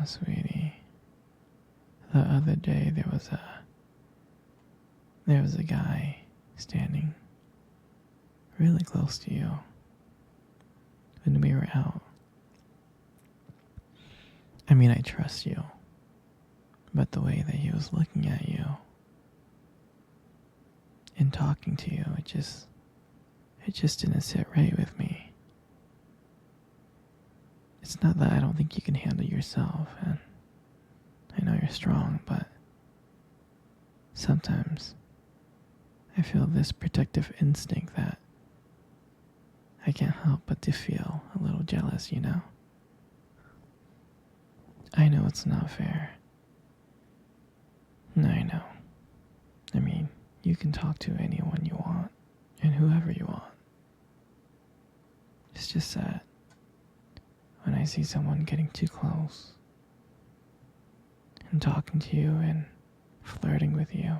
Sweetie, the other day there was a guy standing really close to you when we were out. I mean, I trust you, but the way that he was looking at you and talking to you, it just didn't sit right with me. It's not that I don't think you can handle yourself, and I know you're strong, but sometimes I feel this protective instinct that I can't help but to feel a little jealous, you know? I know it's not fair. I know. I mean, you can talk to anyone you want and whoever you want. It's just that when I see someone getting too close and talking to you and flirting with you,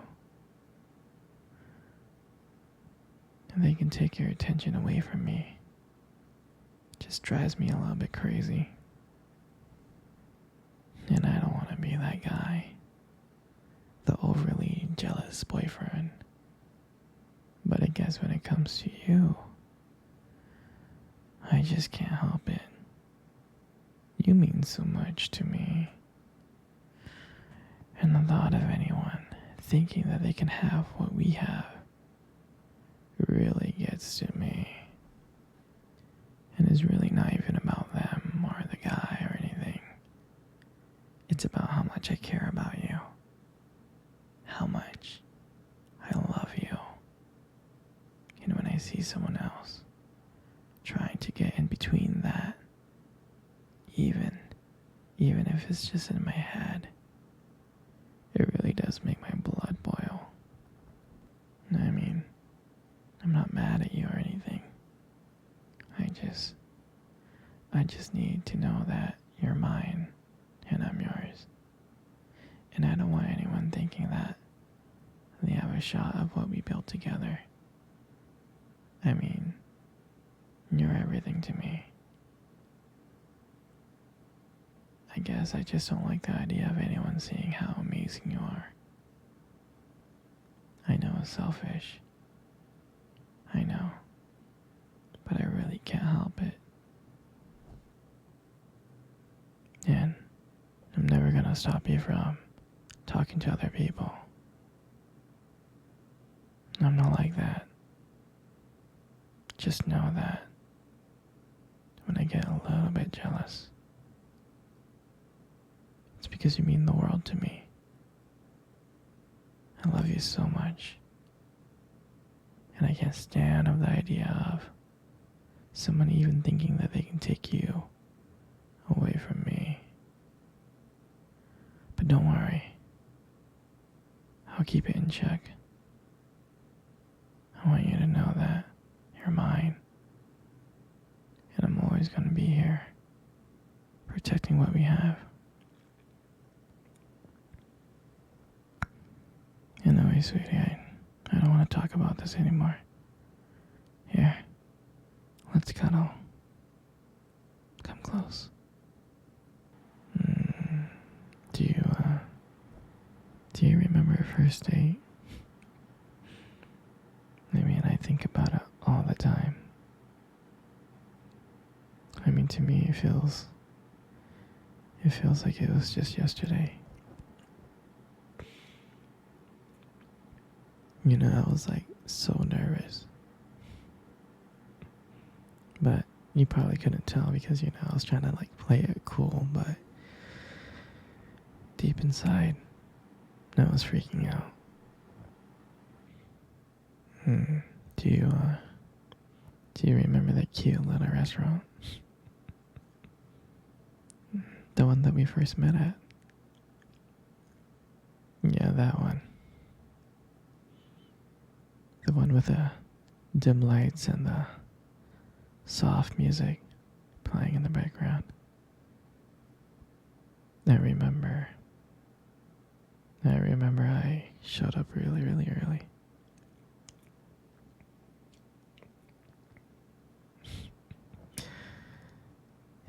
and they can take your attention away from me, it just drives me a little bit crazy. And I don't want to be that guy, the overly jealous boyfriend. But I guess when it comes to you, I just can't help it. You mean so much to me. And the thought of anyone thinking that they can have what we have really gets to me. And it's really not even about them or the guy or anything. It's about how much I care about you. How much I love you. And when I see someone else trying to get in between that, even if it's just in my head, it really does make my blood boil. I mean, I'm not mad at you or anything. I just need to know that you're mine and I'm yours. And I don't want anyone thinking that they have a shot of what we built together. I mean, you're everything to me. I guess I just don't like the idea of anyone seeing how amazing you are. I know it's selfish. I know. But I really can't help it. And I'm never gonna stop you from talking to other people. I'm not like that. Just know that when I get a little bit jealous, it's because you mean the world to me. I love you so much. And I can't stand of the idea of someone even thinking that they can take you away from me. But don't worry. I'll keep it in check. I want you to know that you're mine. And I'm always going to be here, protecting what we have. Anyway, sweetie, I don't want to talk about this anymore. Here, let's cuddle. Come close. Do you remember our first date? I mean, I think about it all the time. I mean, to me, it feels like it was just yesterday. You know, I was like so nervous. But you probably couldn't tell because, you know, I was trying to like play it cool, but deep inside, I was freaking out. Do you remember that cute little restaurant? The one that we first met at? Yeah, that one. The one with the dim lights and the soft music playing in the background. I remember I showed up really, really early.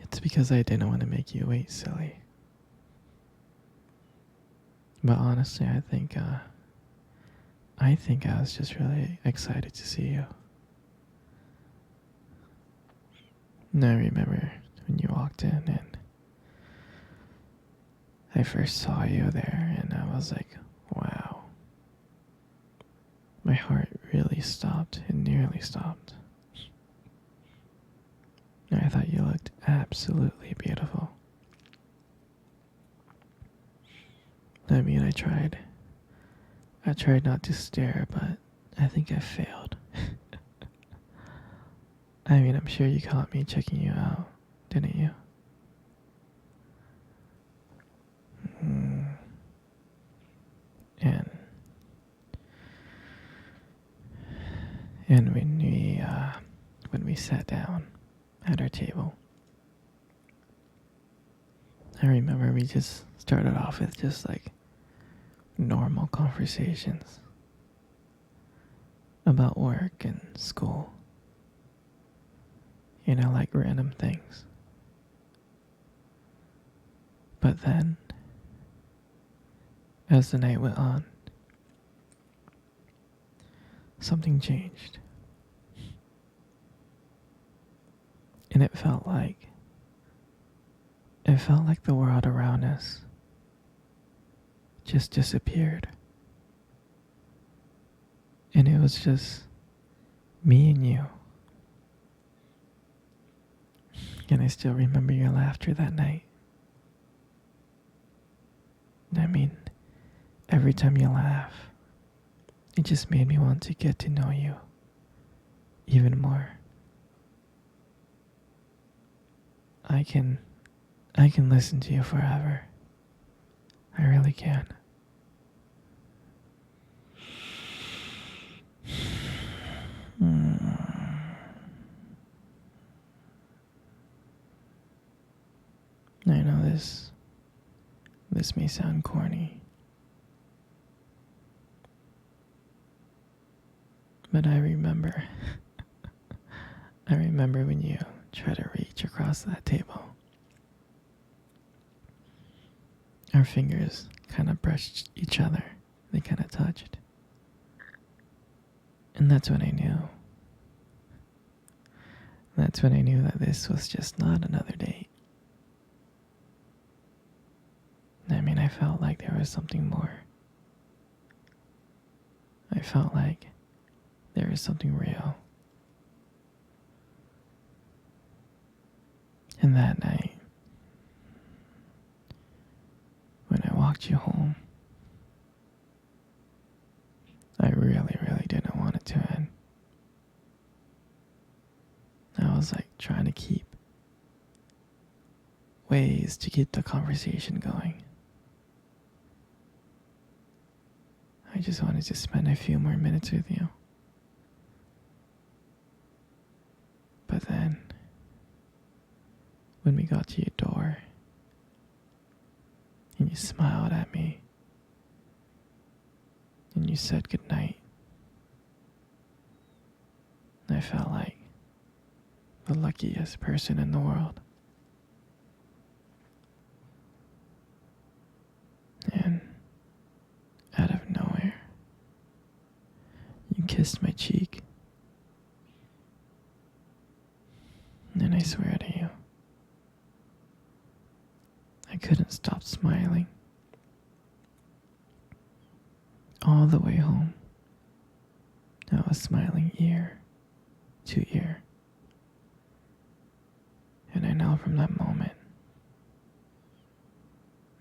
It's because I didn't want to make you wait, silly. But honestly, I think I was just really excited to see you. And I remember when you walked in and I first saw you there, and I was like, wow. My heart really stopped. It nearly stopped. And I thought you looked absolutely beautiful. I mean, I tried. I tried not to stare, but I think I failed. I mean, I'm sure you caught me checking you out, didn't you? Mm. And when we sat down at our table, I remember we just started off with just like normal conversations about work and school. Like random things. But then, as the night went on, something changed. And it felt like the world around us just disappeared. And it was just me and you. And I still remember your laughter that night. I mean, every time you laugh, it just made me want to get to know you even more. I can listen to you forever. I really can. I know this may sound corny, but I remember when you tried to reach across that table. Our fingers kind of brushed each other. They kind of touched. And that's when I knew. That's when I knew that this was just not another date. I mean, I felt like there was something more. I felt like there was something real. And that night, when I walked you home, I really, really didn't want it to end. I was like trying to keep ways to keep the conversation going. I just wanted to spend a few more minutes with you. But then, when we got to your door, and you smiled at me, and you said goodnight, I felt like the luckiest person in the world. And out of nowhere, you kissed my cheek. And I swear to you, I couldn't stop smiling. All the way home, I was smiling ear to ear. And I know from that moment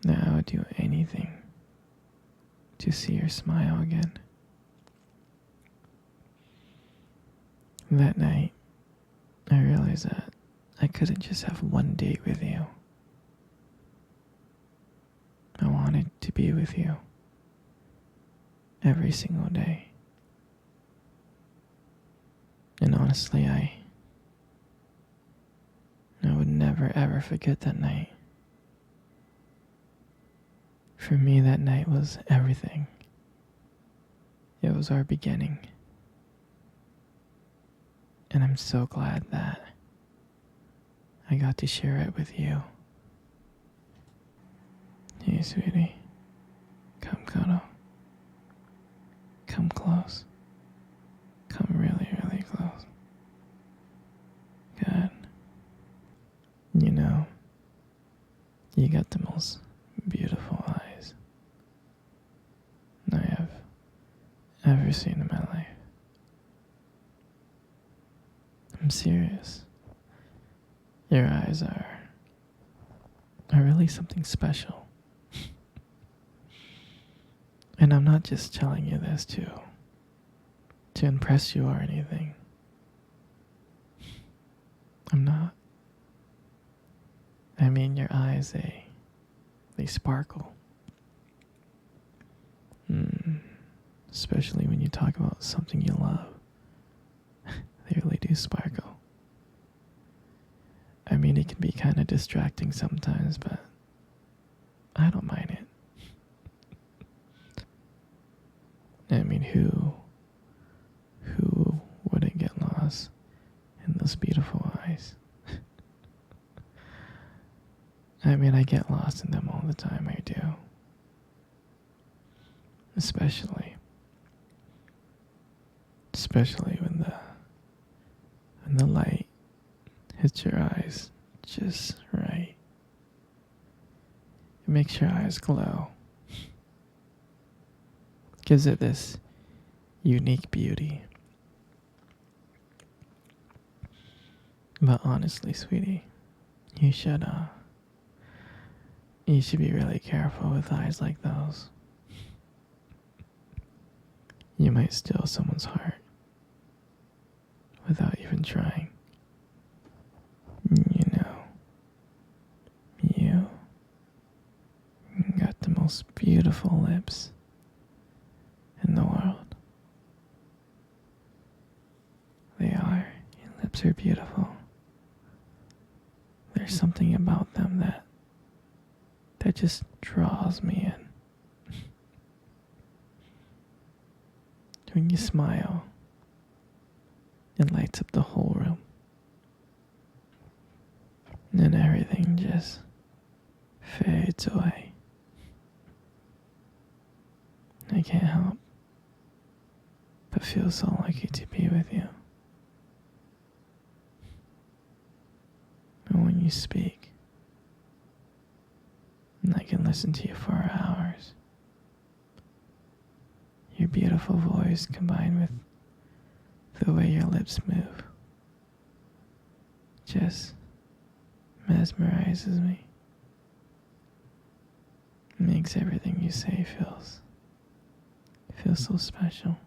that I would do anything to see your smile again. That night, I realized that I couldn't just have one date with you. I wanted to be with you every single day. And honestly, I would never ever forget that night. For me, that night was everything. It was our beginning. And I'm so glad that I got to share it with you. Hey, sweetie, come You got the most beautiful eyes I have ever seen in my life. I'm serious. Your eyes are really something special. And I'm not just telling you this to impress you or anything. I'm not. I mean, your eyes, they sparkle. Especially when you talk about something you love. They really do sparkle. I mean, it can be kind of distracting sometimes, but I don't mind it. I mean, who wouldn't get lost in those beautiful eyes? I mean, I get lost in them all the time, I do. Especially when the light hits your eyes just right. It makes your eyes glow. Gives it this unique beauty. But honestly, sweetie, you should be really careful with eyes like those. You might steal someone's heart without even trying. You know, you got the most beautiful lips in the world. They are. Your lips are beautiful. There's something about them that just draws me in. When you smile, it lights up the whole room. And everything just fades away. I can't help but feel so lucky to be with you. And when you speak, I can listen to you for hours. Your beautiful voice combined with the way your lips move just mesmerizes me. Makes everything you say feels so special.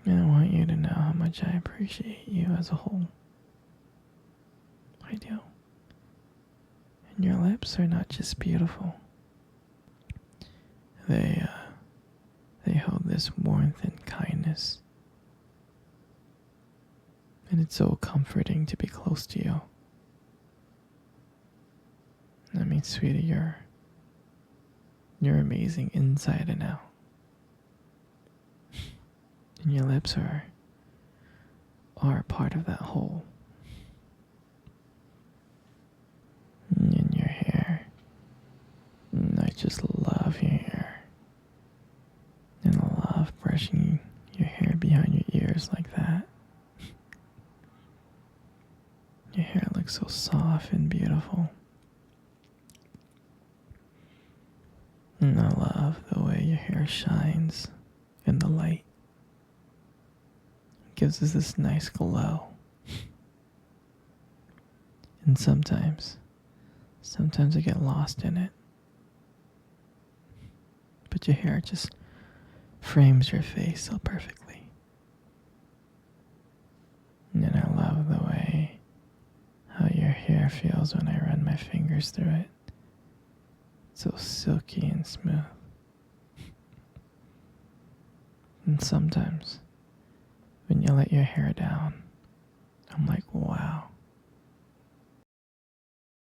And I want you to know how much I appreciate you as a whole. I do. And your lips are not just beautiful. They hold this warmth and kindness. And it's so comforting to be close to you. I mean, sweetie, you're amazing inside and out. And your lips are a part of that whole. And your hair. And I just love your hair. And I love brushing your hair behind your ears like that. Your hair looks so soft and beautiful. And I love the way your hair shines in the light. It gives us this nice glow. And sometimes I get lost in it. But your hair just frames your face so perfectly. And I love the way how your hair feels when I run my fingers through it. It's so silky and smooth. And sometimes when you let your hair down, I'm like, wow,